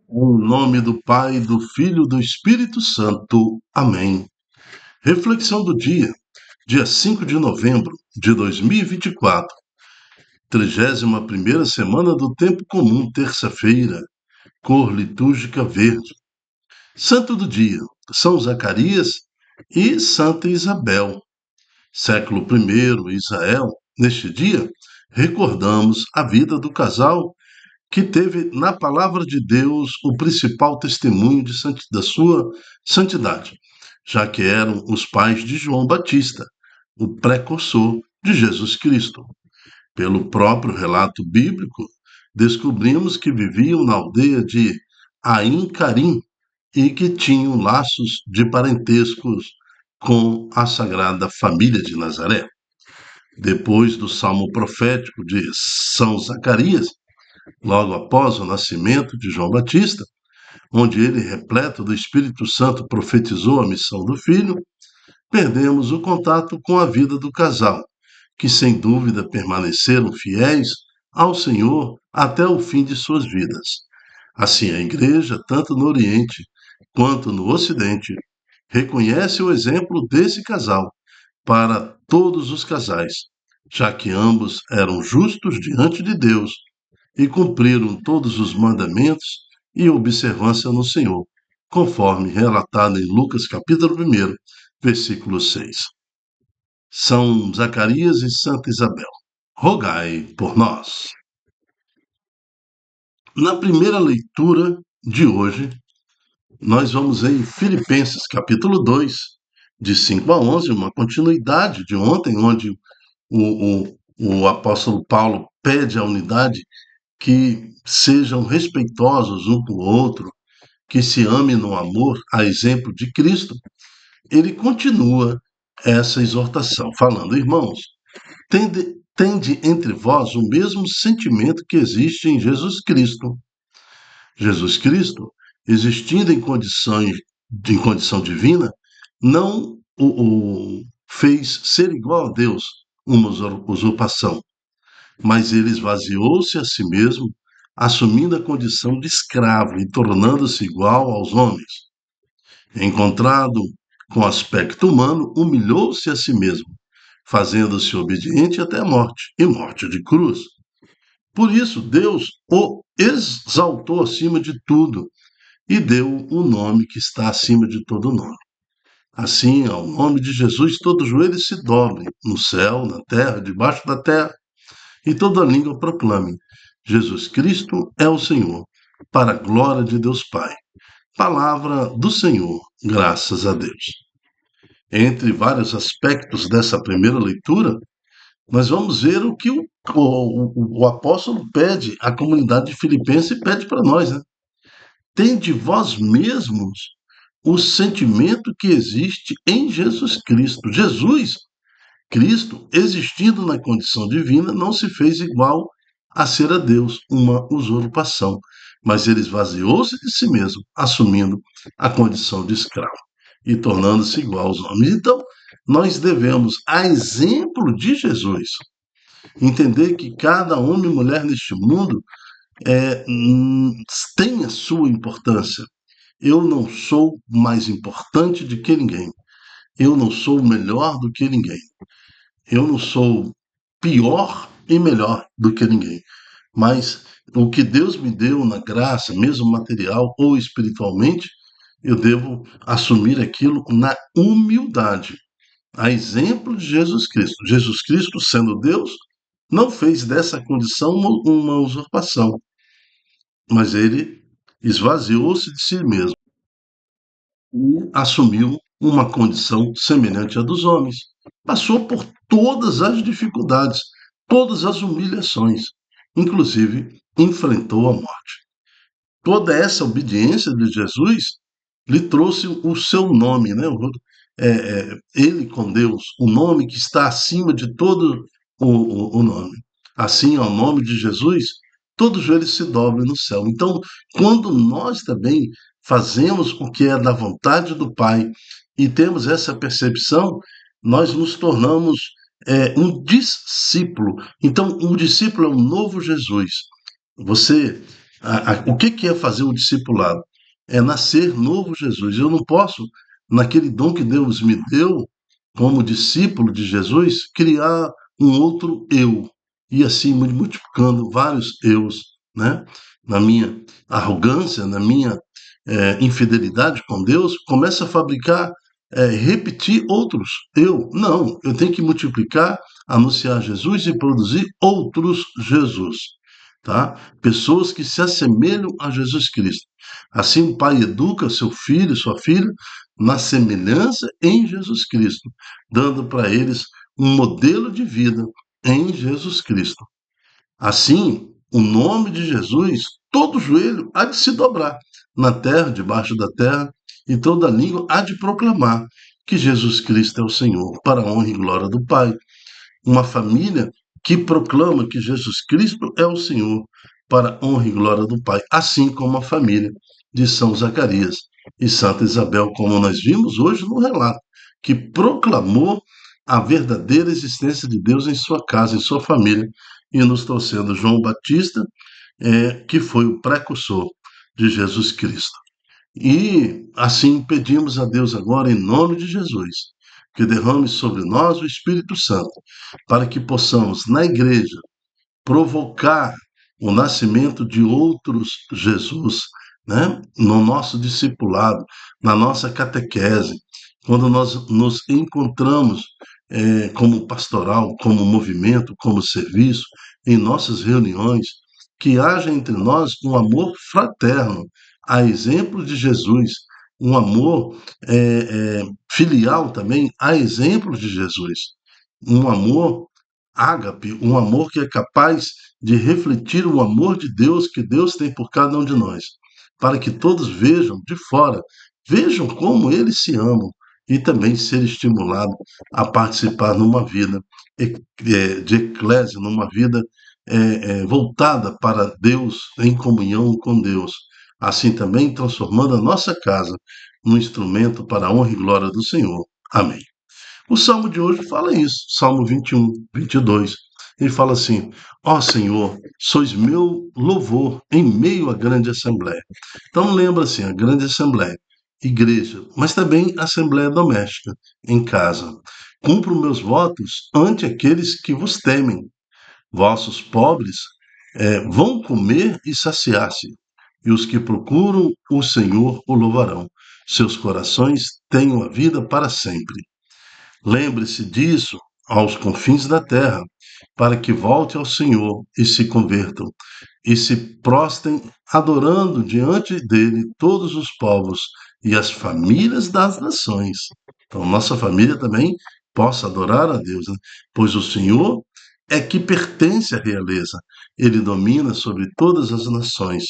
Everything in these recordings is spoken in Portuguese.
Em nome do Pai, do Filho e do Espírito Santo. Amém. Reflexão do dia 5 de novembro de 2024, 31ª semana do Tempo Comum, terça-feira, cor litúrgica verde. Santo do dia, São Zacarias e Santa Isabel. Século I, Israel. Neste dia, recordamos a vida do casal que teve na palavra de Deus o principal testemunho da sua santidade, já que eram os pais de João Batista, o precursor de Jesus Cristo. Pelo próprio relato bíblico, descobrimos que viviam na aldeia de Ain Carim e que tinham laços de parentescos com a Sagrada Família de Nazaré. Depois do salmo profético de São Zacarias, logo após o nascimento de João Batista, onde ele, repleto do Espírito Santo, profetizou a missão do filho, perdemos o contato com a vida do casal, que sem dúvida permaneceram fiéis ao Senhor até o fim de suas vidas. Assim, a Igreja, tanto no Oriente quanto no Ocidente, reconhece o exemplo desse casal para todos os casais, já que ambos eram justos diante de Deus e cumpriram todos os mandamentos e observância no Senhor, conforme relatado em Lucas capítulo 1, versículo 6. São Zacarias e Santa Isabel, rogai por nós. Na primeira leitura de hoje, nós vamos em Filipenses capítulo 2, de 5 a 11, uma continuidade de ontem, onde o apóstolo Paulo pede a unidade, que sejam respeitosos um com o outro, que se amem no amor, a exemplo de Cristo. Ele continua essa exortação, falando: irmãos, tende entre vós o mesmo sentimento que existe em Jesus Cristo. Jesus Cristo, existindo em condição divina, não o fez ser igual a Deus, uma usurpação, mas ele esvaziou-se a si mesmo, assumindo a condição de escravo e tornando-se igual aos homens. Encontrado com aspecto humano, humilhou-se a si mesmo, fazendo-se obediente até a morte, e morte de cruz. Por isso, Deus o exaltou acima de tudo e deu o nome que está acima de todo nome. Assim, ao nome de Jesus, todo joelho se dobre, no céu, na terra, debaixo da terra, e toda língua proclame: Jesus Cristo é o Senhor, para a glória de Deus Pai. Palavra do Senhor, graças a Deus. Entre vários aspectos dessa primeira leitura, nós vamos ver o que o apóstolo pede à comunidade de Filipenses e pede para nós, né? Tende vós mesmos o sentimento que existe em Jesus Cristo. Jesus Cristo, existindo na condição divina, não se fez igual a ser a Deus, uma usurpação, mas ele esvaziou-se de si mesmo, assumindo a condição de escravo e tornando-se igual aos homens. Então, nós devemos, a exemplo de Jesus, entender que cada homem e mulher neste mundo tem a sua importância. Eu não sou mais importante do que ninguém. Eu não sou melhor do que ninguém. Eu não sou pior e melhor do que ninguém, mas o que Deus me deu na graça, mesmo material ou espiritualmente, eu devo assumir aquilo na humildade, a exemplo de Jesus Cristo. Jesus Cristo, sendo Deus, não fez dessa condição uma usurpação, mas ele esvaziou-se de si mesmo e assumiu uma condição semelhante à dos homens. Passou por todas as dificuldades, todas as humilhações, inclusive enfrentou a morte. Toda essa obediência de Jesus lhe trouxe o seu nome, né? Ele com Deus, o nome que está acima de todo o nome. Assim, ao nome de Jesus, todo joelho se dobre no céu. Então, quando nós também fazemos o que é da vontade do Pai e temos essa percepção, nós nos tornamos um discípulo. Então, um discípulo é um novo Jesus. Você O que que é fazer o discipulado? É nascer novo Jesus. Eu não posso, naquele dom que Deus me deu, como discípulo de Jesus, criar um outro eu. E assim multiplicando vários eus, né? Na minha arrogância, na minha infidelidade com Deus, começa a fabricar, repetir outros eu. Não, eu tenho que multiplicar, anunciar Jesus e produzir outros Jesus, tá? Pessoas que se assemelham a Jesus Cristo. Assim, o pai educa seu filho, sua filha, na semelhança em Jesus Cristo, dando para eles um modelo de vida em Jesus Cristo. Assim, o nome de Jesus, todo joelho há de se dobrar, na terra, debaixo da terra, e toda língua há de proclamar que Jesus Cristo é o Senhor, para a honra e glória do Pai. Uma família que proclama que Jesus Cristo é o Senhor, para a honra e glória do Pai, assim como a família de São Zacarias e Santa Isabel, como nós vimos hoje no relato, que proclamou a verdadeira existência de Deus em sua casa, em sua família, e nos trouxendo João Batista, que foi o precursor de Jesus Cristo. E assim pedimos a Deus agora, em nome de Jesus, que derrame sobre nós o Espírito Santo, para que possamos, na igreja, provocar o nascimento de outros Jesus, né? No nosso discipulado, na nossa catequese, quando nós nos encontramos como pastoral, como movimento, como serviço, em nossas reuniões, que haja entre nós um amor fraterno, a exemplo de Jesus, um amor filial também, a exemplo de Jesus, um amor ágape, um amor que é capaz de refletir o amor de Deus que Deus tem por cada um de nós, para que todos vejam de fora, vejam como eles se amam e também ser estimulado a participar numa vida de eclésia, numa vida voltada para Deus, em comunhão com Deus. Assim também transformando a nossa casa num instrumento para a honra e glória do Senhor. Amém. O salmo de hoje fala isso, Salmo 21, 22. Ele fala assim: Ó Senhor, sois meu louvor em meio à grande assembleia. Então lembra assim, a grande assembleia, igreja, mas também assembleia doméstica, em casa. Cumpro meus votos ante aqueles que vos temem. Vossos pobres vão comer e saciar-se, e os que procuram o Senhor o louvarão. Seus corações tenham a vida para sempre. Lembre-se disso aos confins da terra, para que volte ao Senhor e se convertam, e se prostrem adorando diante dele todos os povos e as famílias das nações. Então, nossa família também possa adorar a Deus, né? Pois o Senhor é que pertence à realeza. Ele domina sobre todas as nações.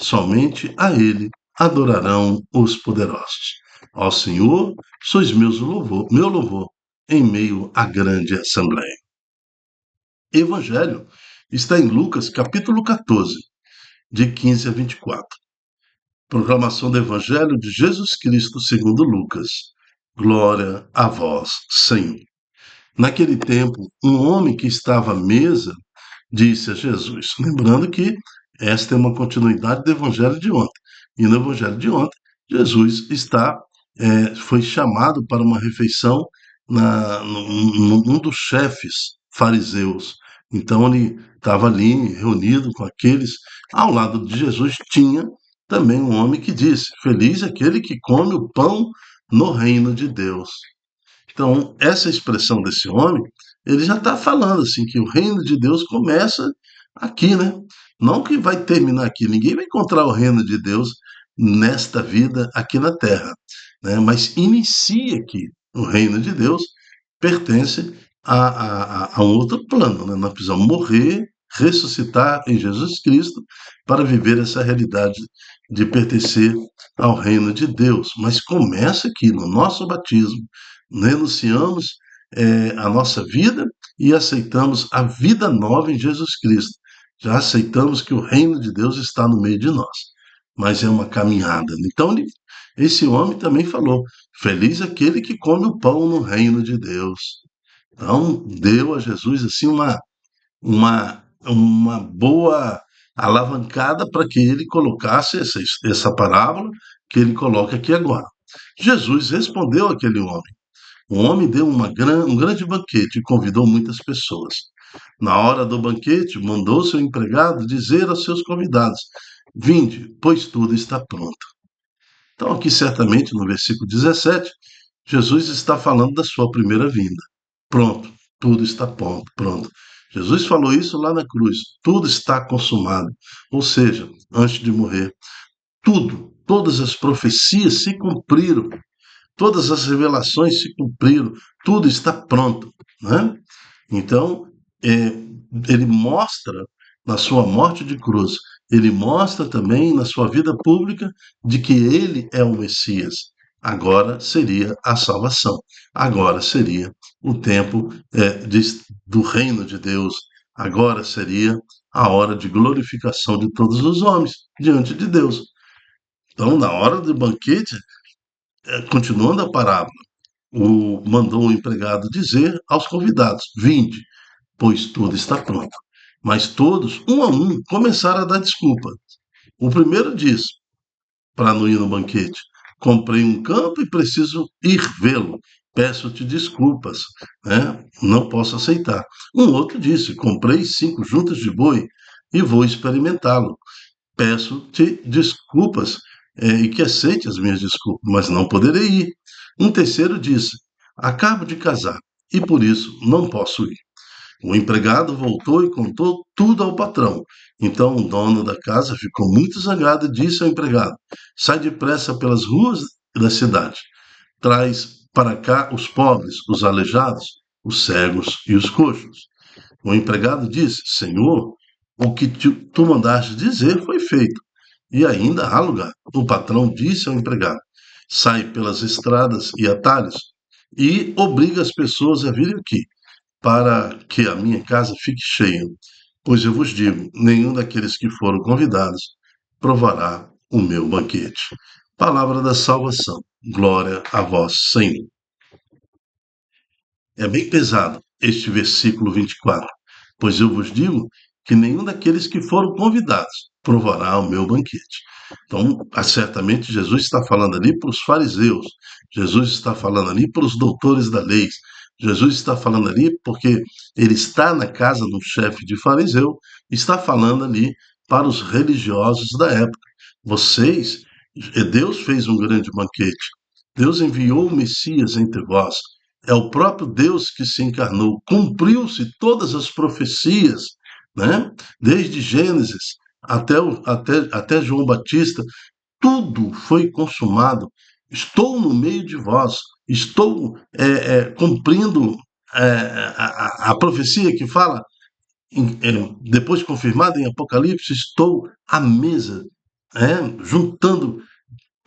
Somente a ele adorarão os poderosos. Ao Senhor sois meu louvor em meio à grande assembleia. Evangelho está em Lucas, capítulo 14, de 15 a 24. Proclamação do Evangelho de Jesus Cristo segundo Lucas. Glória a vós, Senhor. Naquele tempo, um homem que estava à mesa disse a Jesus, lembrando que esta é uma continuidade do Evangelho de ontem. E no Evangelho de ontem, Jesus foi chamado para uma refeição num dos chefes fariseus. Então ele estava ali reunido com aqueles. Ao lado de Jesus tinha também um homem que disse: Feliz aquele que come o pão no reino de Deus. Então, essa expressão desse homem, ele já está falando assim que o reino de Deus começa aqui, né? Não que vai terminar aqui. Ninguém vai encontrar o reino de Deus nesta vida aqui na Terra, né? Mas inicia aqui. O reino de Deus pertence a um outro plano, né? Nós precisamos morrer, ressuscitar em Jesus Cristo para viver essa realidade de pertencer ao reino de Deus. Mas começa aqui no nosso batismo, renunciamos a nossa vida e aceitamos a vida nova em Jesus Cristo. Já aceitamos que o reino de Deus está no meio de nós, mas é uma caminhada. Então, esse homem também falou: Feliz aquele que come o pão no reino de Deus. Então, deu a Jesus assim uma boa alavancada para que ele colocasse essa parábola que ele coloca aqui agora. Jesus respondeu àquele homem. O homem deu um grande banquete e convidou muitas pessoas. Na hora do banquete, mandou seu empregado dizer aos seus convidados: Vinde, pois tudo está pronto. Então, aqui certamente no versículo 17, Jesus está falando da sua primeira vinda. Pronto, tudo está pronto, pronto. Jesus falou isso lá na cruz, tudo está consumado. Ou seja, antes de morrer, tudo, todas as profecias se cumpriram, todas as revelações se cumpriram, tudo está pronto, né? Então, é, ele mostra na sua morte de cruz, ele mostra também na sua vida pública de que ele é o Messias. Agora seria a salvação, agora seria o tempo do reino de Deus, agora seria a hora de glorificação de todos os homens diante de Deus. Então, na hora do banquete, continuando a parábola, mandou o empregado dizer aos convidados: Vinde, pois tudo está pronto. Mas todos, um a um, começaram a dar desculpa. O primeiro disse, para não ir no banquete: Comprei um campo e preciso ir vê-lo. Peço-te desculpas, né? Não posso aceitar. Um outro disse: Comprei 5 juntas de boi e vou experimentá-lo. Peço-te desculpas, e que aceite as minhas desculpas, mas não poderei ir. Um terceiro disse: Acabo de casar e por isso não posso ir. O empregado voltou e contou tudo ao patrão. Então o dono da casa ficou muito zangado e disse ao empregado: Sai depressa pelas ruas da cidade. Traz para cá os pobres, os aleijados, os cegos e os coxos. O empregado disse: Senhor, o que tu mandaste dizer foi feito, e ainda há lugar. O patrão disse ao empregado: Sai pelas estradas e atalhos e obriga as pessoas a virem aqui, para que a minha casa fique cheia. Pois eu vos digo: nenhum daqueles que foram convidados provará o meu banquete. Palavra da salvação. Glória a vós, Senhor. É bem pesado este versículo 24. Pois eu vos digo que nenhum daqueles que foram convidados provará o meu banquete. Então, certamente Jesus está falando ali para os fariseus, Jesus está falando ali para os doutores da lei, Jesus está falando ali porque ele está na casa de um chefe de fariseu, está falando ali para os religiosos da época. Vocês, Deus fez um grande banquete, Deus enviou o Messias entre vós, é o próprio Deus que se encarnou, cumpriu-se todas as profecias, né? Desde Gênesis até João Batista, tudo foi consumado. Estou no meio de vós, estou cumprindo a profecia que fala, depois confirmada em Apocalipse, estou à mesa, juntando.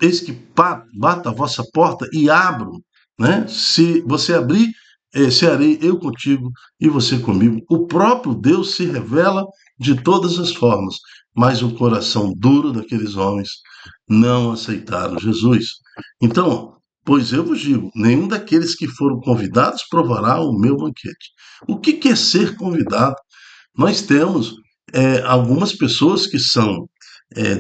Eis que bato a vossa porta e abro, né? Se você abrir, cearei eu contigo e você comigo. O próprio Deus se revela de todas as formas, mas o coração duro daqueles homens não aceitaram Jesus. Então, pois eu vos digo, nenhum daqueles que foram convidados provará o meu banquete. O que é ser convidado? Nós temos algumas pessoas que são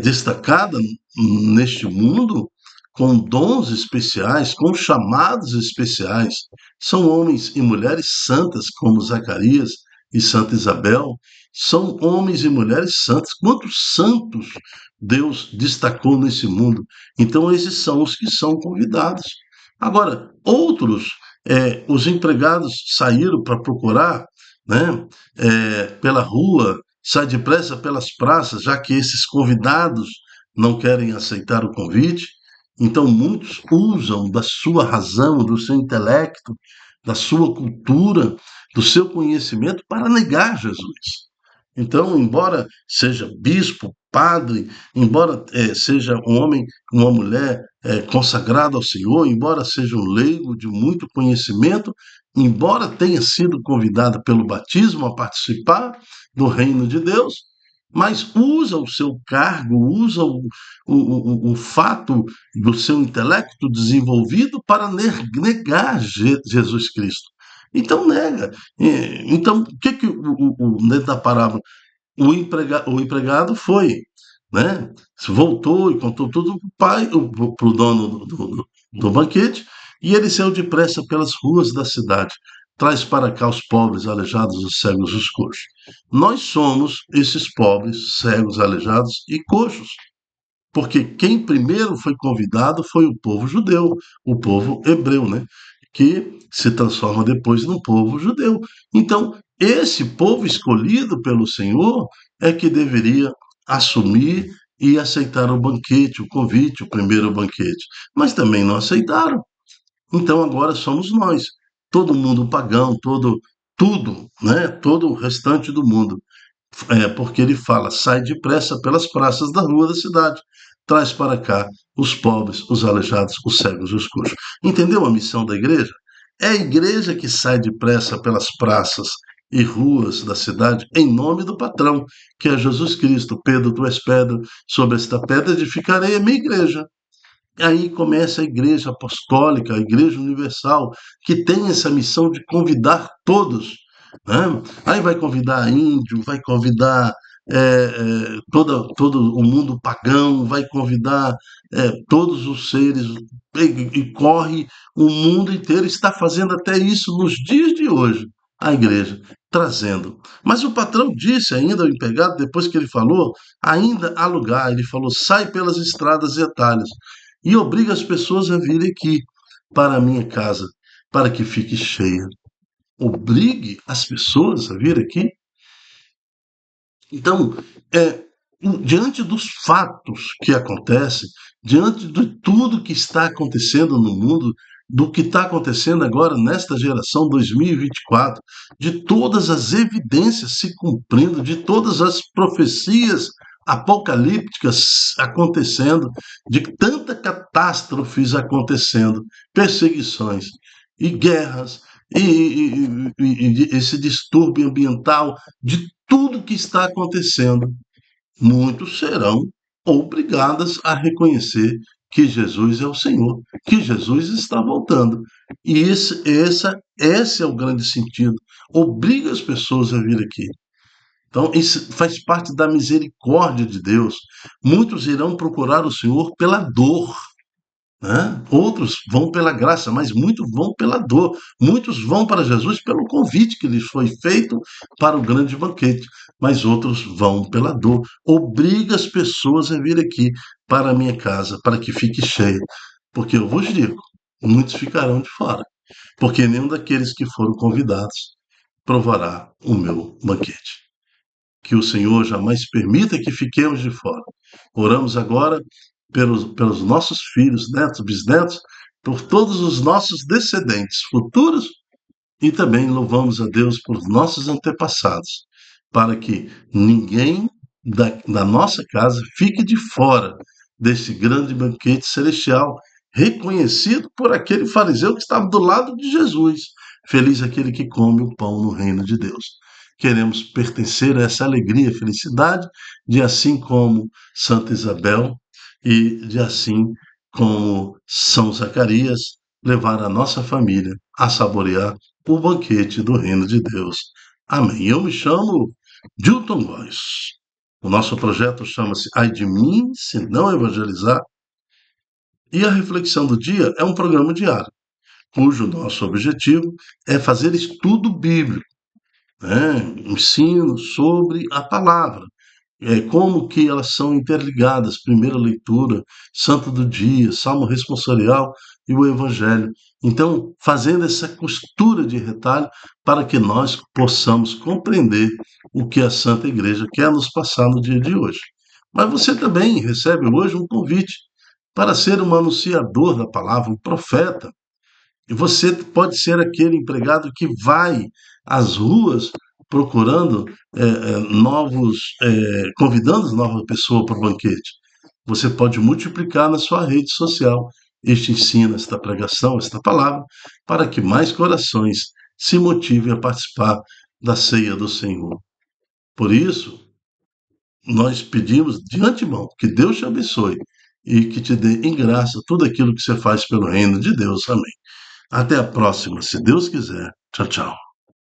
destacadas neste mundo com dons especiais, com chamados especiais. São homens e mulheres santas, como Zacarias e Santa Isabel. São homens e mulheres santas. Quantos santos Deus destacou nesse mundo? Então, esses são os que são convidados. Agora, outros, os empregados saíram para procurar, né, pela rua, sai depressa pelas praças, já que esses convidados não querem aceitar o convite. Então, muitos usam da sua razão, do seu intelecto, da sua cultura, do seu conhecimento para negar Jesus. Então, embora seja bispo, padre, embora seja um homem, uma mulher consagrada ao Senhor, embora seja um leigo de muito conhecimento, embora tenha sido convidado pelo batismo a participar do reino de Deus, mas usa o seu cargo, usa o fato do seu intelecto desenvolvido para negar Jesus Cristo. Então nega. Então, o que dentro da parábola? o empregado foi, né? Voltou e contou tudo para o pai, para o dono do banquete, e ele saiu depressa pelas ruas da cidade. Traz para cá os pobres, aleijados, os cegos, os coxos. Nós somos esses pobres, cegos, aleijados e coxos. Porque quem primeiro foi convidado foi o povo judeu, o povo hebreu, né? Que se transforma depois num povo judeu. Então, esse povo escolhido pelo Senhor é que deveria assumir e aceitar o banquete, o convite, o primeiro banquete. Mas também não aceitaram. Então agora somos nós, todo mundo pagão, tudo, né? Todo o restante do mundo. Porque ele fala: sai depressa pelas praças da rua da cidade, traz para cá os pobres, os aleijados, os cegos e os coxos. Entendeu a missão da igreja? É a igreja que sai depressa pelas praças e ruas da cidade em nome do patrão, que é Jesus Cristo. Pedro, tu és pedra, sobre esta pedra edificarei a minha igreja. Aí começa a Igreja Apostólica, a Igreja Universal, que tem essa missão de convidar todos, né? Aí vai convidar índio, vai convidar todo o mundo pagão, vai convidar todos os seres, e corre o mundo inteiro, está fazendo até isso nos dias de hoje, a igreja, trazendo. Mas o patrão disse ainda ao empregado, depois que ele falou, ainda há lugar, ele falou: sai pelas estradas e atalhos e obriga as pessoas a virem aqui para a minha casa, para que fique cheia. Obrigue as pessoas a vir aqui. Então, é, diante dos fatos que acontecem, diante de tudo que está acontecendo no mundo, do que está acontecendo agora nesta geração 2024, de todas as evidências se cumprindo, de todas as profecias apocalípticas acontecendo, de tanta catástrofes acontecendo, perseguições e guerras e esse distúrbio ambiental, de tudo que está acontecendo, muitos serão obrigadas a reconhecer que Jesus é o Senhor, que Jesus está voltando. E esse é o grande sentido. Obriga as pessoas a vir aqui. Então, isso faz parte da misericórdia de Deus. Muitos irão procurar o Senhor pela dor, né? Outros vão pela graça, mas muitos vão pela dor. Muitos vão para Jesus pelo convite que lhes foi feito para o grande banquete, mas outros vão pela dor. Obriga as pessoas a vir aqui para a minha casa, para que fique cheia. Porque eu vos digo, muitos ficarão de fora, porque nenhum daqueles que foram convidados provará o meu banquete. Que o Senhor jamais permita que fiquemos de fora. Oramos agora pelos nossos filhos, netos, bisnetos, por todos os nossos descendentes futuros e também louvamos a Deus por nossos antepassados, para que ninguém da nossa casa fique de fora desse grande banquete celestial, reconhecido por aquele fariseu que estava do lado de Jesus. Feliz aquele que come o pão no reino de Deus. Queremos pertencer a essa alegria, felicidade, de assim como Santa Isabel e de assim como São Zacarias, levar a nossa família a saborear o banquete do reino de Deus. Amém. Eu me chamo Dilton Góes. O nosso projeto chama-se Ai de mim, se não evangelizar. E a reflexão do dia é um programa diário, cujo nosso objetivo é fazer estudo bíblico, né? Ensino sobre a palavra, como que elas são interligadas, primeira leitura, santo do dia, salmo responsorial e o evangelho. Então, fazendo essa costura de retalho para que nós possamos compreender o que a Santa Igreja quer nos passar no dia de hoje. Mas você também recebe hoje um convite para ser um anunciador da palavra, um profeta. E você pode ser aquele empregado que vai às ruas procurando convidando nova pessoa para o banquete. Você pode multiplicar na sua rede social este ensino, esta pregação, esta palavra, para que mais corações se motivem a participar da ceia do Senhor. Por isso, nós pedimos de antemão que Deus te abençoe e que te dê em graça tudo aquilo que você faz pelo reino de Deus. Amém. Até a próxima, se Deus quiser. Tchau, tchau.